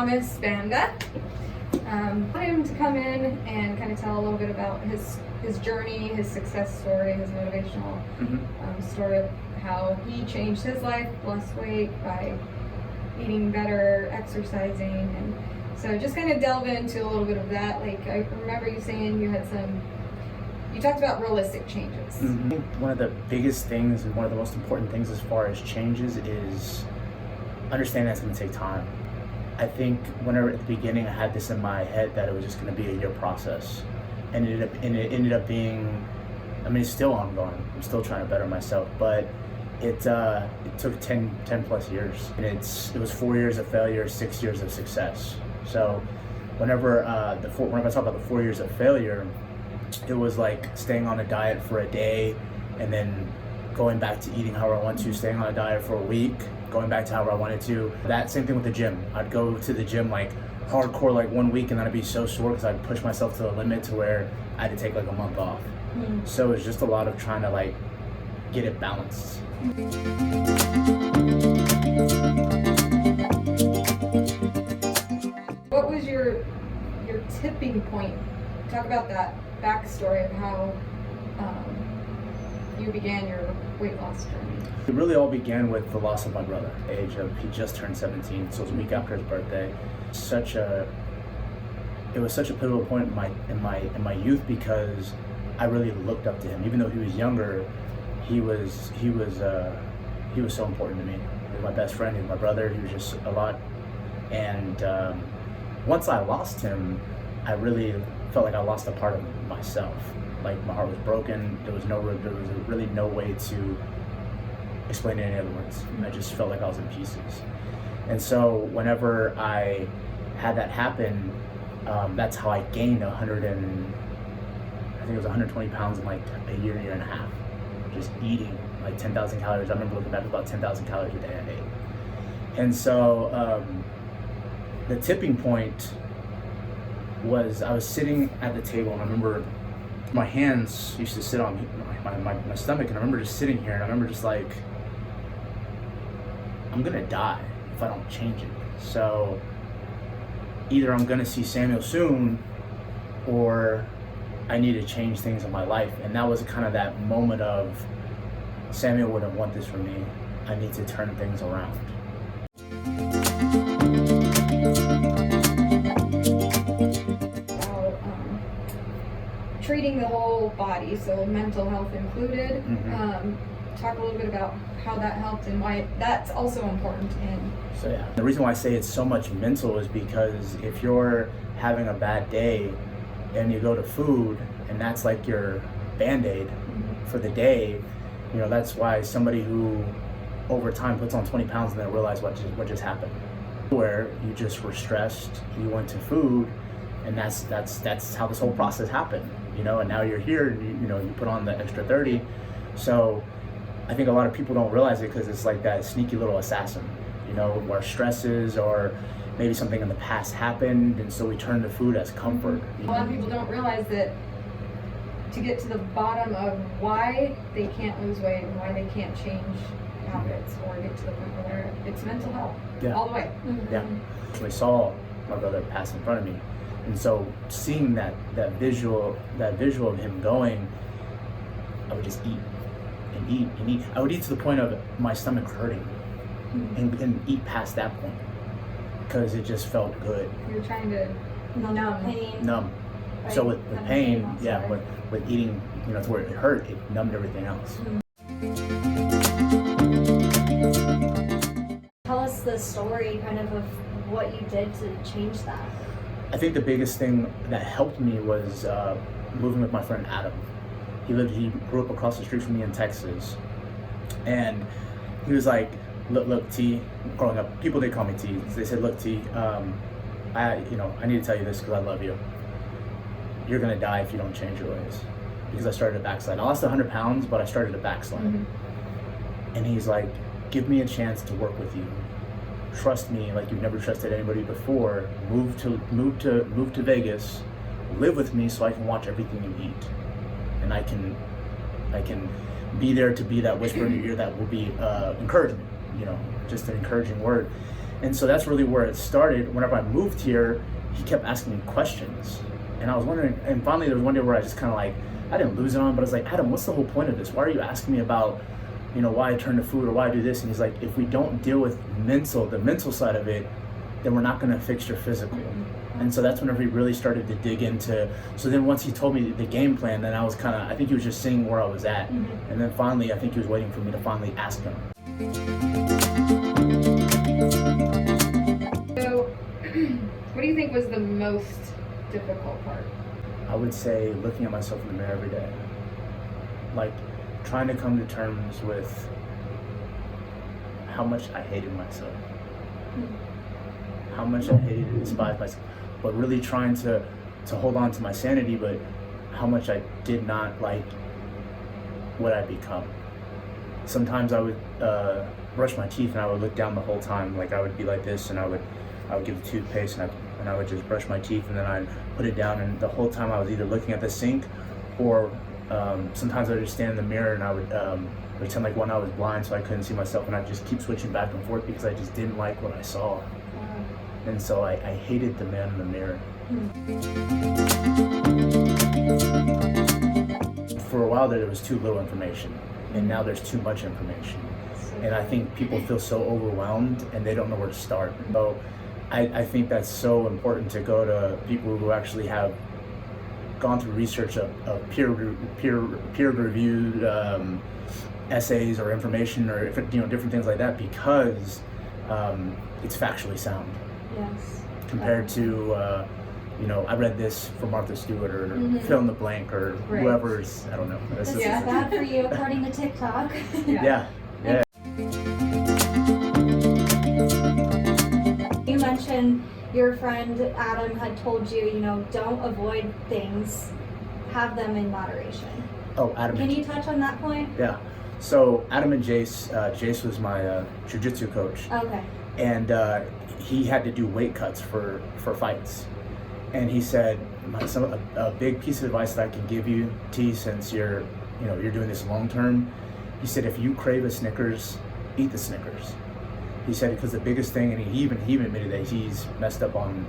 Thomas Banda. I wanted him to come in and kind of tell a little bit about his journey, his success story, his motivational story of how he changed his life, lost weight by eating better, exercising, and so just kind of delve into a little bit of that. Like, I remember you saying you talked about realistic changes. One of the biggest things and one of the most important things as far as changes is understanding that's going to take time. I think whenever at the beginning I had this in my head that it was just going to be a year process, and it ended up being, I mean, it's still ongoing. I'm still trying to better myself, but it took 10 plus years, and it was 4 years of failure, 6 years of success. So whenever I talk about the 4 years of failure, it was like staying on a diet for a day and then going back to eating however I want to, staying on a diet for a week, going back to however I wanted to. That same thing with the gym. I'd go to the gym like hardcore like 1 week, and then I'd be so sore because I'd push myself to the limit to where I had to take like a month off. So it's just a lot of trying to like get it balanced. What was your tipping point? Talk about that backstory of how you began your weight loss journey. It really all began with the loss of my brother. He just turned 17, so it was a week after his birthday. It was such a pivotal point in my youth because I really looked up to him. Even though he was younger, he was so important to me. He was my best friend. He was my brother. He was just a lot. And once I lost him, I really felt like I lost a part of myself. Like, my heart was broken. There was really no way to explain it in any other words. I just felt like I was in pieces. And so whenever I had that happen, that's how I gained 120 pounds in like a year and a half. Just eating like 10,000 calories. I remember looking back, about 10,000 calories a day I ate. And so the tipping point was I was sitting at the table, and I remember my hands used to sit on my stomach, and I remember just sitting here, and I remember just like, I'm gonna die if I don't change it. So either I'm gonna see Samuel soon, or I need to change things in my life. And that was kind of that moment of, Samuel wouldn't want this for me. I need to turn things around. Treating the whole body, so mental health included. Talk a little bit about how that helped and why that's also important. So yeah, the reason why I say it's so much mental is because if you're having a bad day and you go to food and that's like your Band-Aid for the day, you know, that's why somebody who over time puts on 20 pounds and then realize what just happened. Where you just were stressed, you went to food, and that's how this whole process happened, you know. And now you're here, and you put on the extra 30. So I think a lot of people don't realize it because it's like that sneaky little assassin, you know, where stresses or maybe something in the past happened, and so we turn to food as comfort. A lot of people don't realize that to get to the bottom of why they can't lose weight and why they can't change habits or get to the point where it's mental health all the way. Yeah. I saw my brother pass in front of me, and so seeing that visual of him going, I would just eat and eat and eat. I would eat to the point of my stomach hurting, and eat past that point because it just felt good. You're trying to numb pain. Numb. Right. So with pain, with eating, to where it hurt, it numbed everything else. Tell us the story kind of what you did to change that. I think the biggest thing that helped me was moving with my friend Adam. He grew up across the street from me in Texas, and he was like, look T, growing up, people did call me T. They said, look T, I need to tell you this because I love you. You're gonna die if you don't change your ways. Because I started to backslide. I lost 100 pounds, but I started to backslide. And he's like, give me a chance to work with you. Trust me like you've never trusted anybody before. Move to Vegas, live with me so I can watch everything you eat, and I can be there to be that whisper in your ear that will be encouragement. Just an encouraging word. And so that's really where it started. Whenever I moved here, he kept asking me questions. And I was wondering, and finally there was one day where I just kind of like, I didn't lose it on him, but I was like, Adam, what's the whole point of this? Why are you asking me about, you know, why I turn to food or why I do this? And he's like, if we don't deal with the mental side of it, then we're not gonna fix your physical. And so that's whenever he really started to dig into, so then once he told me the game plan, then I was kind of, I think he was just seeing where I was at. And then finally, I think he was waiting for me to finally ask him. So, what do you think was the most difficult part? I would say looking at myself in the mirror every day. Like trying to come to terms with how much I hated myself. How much I hated and despised myself. But really trying to hold on to my sanity, but how much I did not like what I'd become. Sometimes I would brush my teeth and I would look down the whole time. Like I would be like this and I would get the toothpaste and I would just brush my teeth and then I'd put it down, and the whole time I was either looking at the sink or sometimes I would just stand in the mirror and I would pretend like one I was blind so I couldn't see myself, and I'd just keep switching back and forth because I just didn't like what I saw. And so I hated the man in the mirror. For a while there was too little information, and now there's too much information. And I think people feel so overwhelmed and they don't know where to start. So I think that's so important to go to people who actually have gone through research of peer-reviewed essays or information or different things like that, because it's factually sound. Yes. Compared to I read this from Martha Stewart or fill in the blank or whoever's, I don't know. This is bad for you according to TikTok. Yeah. You mentioned your friend Adam had told you, don't avoid things, have them in moderation. Oh, Adam. Can you touch on that point? Yeah. So Adam and Jace, Jace was my jiu-jitsu coach. Okay. And he had to do weight cuts for fights. And he said, a big piece of advice that I can give you, T, since you're doing this long term, he said, if you crave a Snickers, eat the Snickers. He said, because the biggest thing, and he even admitted that he's messed up on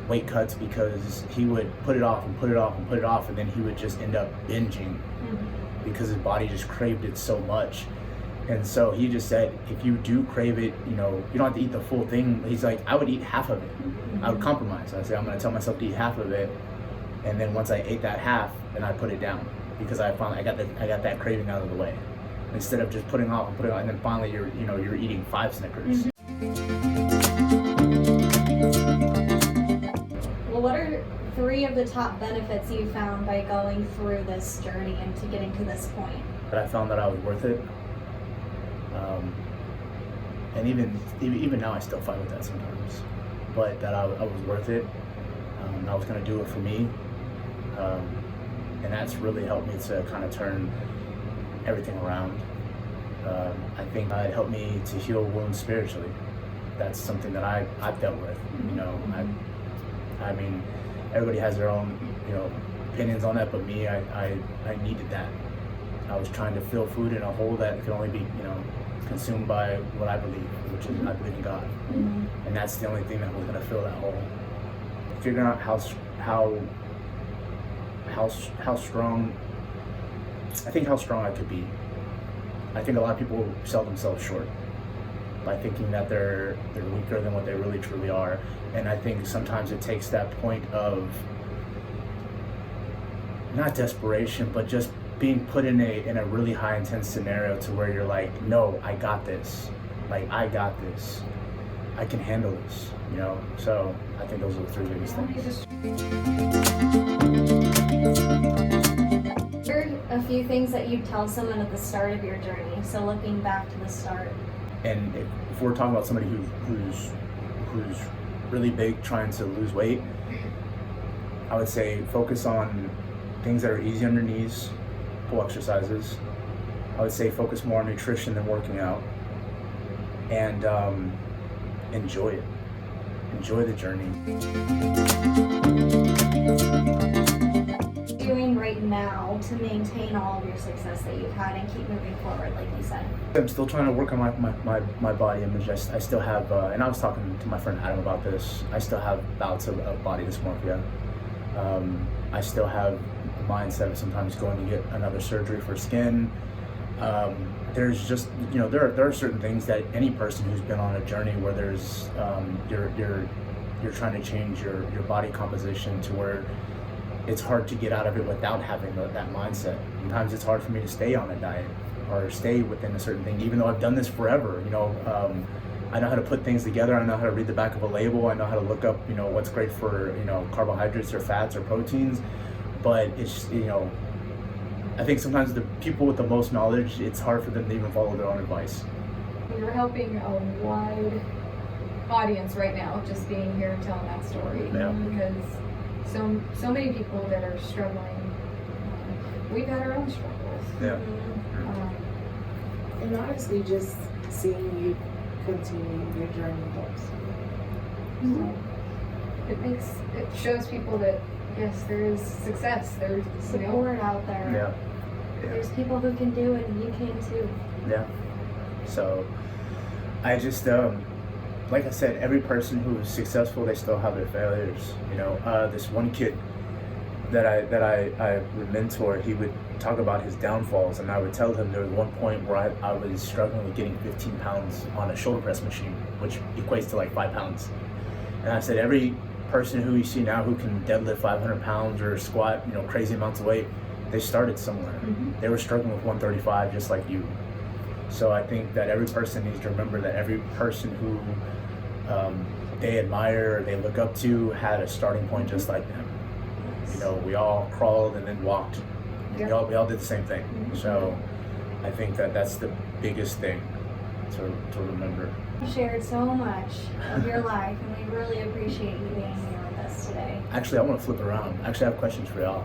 weight cuts because he would put it off and put it off and put it off, and then he would just end up binging because his body just craved it so much. And so he just said, if you do crave it, you don't have to eat the full thing. He's like, I would eat half of it. I would compromise. I said, I'm going to tell myself to eat half of it, and then once I ate that half, then I put it down because I got that craving out of the way. Instead of just putting off and putting on, and then finally you're eating 5 Snickers. Well, what are 3 of the top benefits you found by going through this journey and to getting to this point? That I found that I was worth it. And even now I still fight with that sometimes, but that I was worth it. I was going to do it for me, and that's really helped me to kind of turn everything around. I think it helped me to heal wounds spiritually. That's something that I've dealt with. I mean, everybody has their own opinions on that, but me, I needed that. I was trying to fill food in a hole that could only be consumed by what I believe, which is I believe in God, and that's the only thing that was going to fill that hole. Figuring out how strong, I think how strong I could be. I think a lot of people sell themselves short by thinking that they're weaker than what they really truly are, and I think sometimes it takes that point of not desperation, but just being put in a really high intense scenario to where you're like, no, I got this. Like, I got this. I can handle this, So I think those are the 3 biggest things. What are a few things that you'd tell someone at the start of your journey? So looking back to the start. And if we're talking about somebody who's really big trying to lose weight, I would say focus on things that are easy on your knees, pull exercises. I would say focus more on nutrition than working out, and enjoy it. Enjoy the journey. Doing right now to maintain all of your success that you've had and keep moving forward, like you said? I'm still trying to work on my body image. I still have, and I was talking to my friend Adam about this, I still have bouts of body dysmorphia. I still have the mindset of sometimes going to get another surgery for skin. There's just, there are certain things that any person who's been on a journey where there's, you're trying to change your body composition to where it's hard to get out of it without having that mindset. Sometimes it's hard for me to stay on a diet or stay within a certain thing, even though I've done this forever. I know how to put things together. I know how to read the back of a label. I know how to look up, what's great for, carbohydrates or fats or proteins. But it's, I think sometimes the people with the most knowledge, it's hard for them to even follow their own advice. You're helping a wide audience right now, just being here and telling that story. Yeah. Because so many people that are struggling, we've had our own struggles. Yeah. And honestly, just seeing you continue your journey helps. It shows people that yes, there is success. There's Support out there. Yeah. There's people who can do it, and you can too. Yeah. So I just, like I said, every person who is successful, they still have their failures. This one kid that I would mentor, he would talk about his downfalls, and I would tell him there was one point where I was struggling with getting 15 pounds on a shoulder press machine, which equates to like 5 pounds. And I said, every person who you see now who can deadlift 500 pounds or squat, crazy amounts of weight, they started somewhere. They were struggling with 135 just like you. So I think that every person needs to remember that every person who they admire or they look up to had a starting point just like them. We all crawled and then walked. Yeah. We all did the same thing. So I think that that's the biggest thing to remember. You shared so much of your life, and we really appreciate you being here with us today. Actually, I want to flip around. Actually, I have questions for y'all.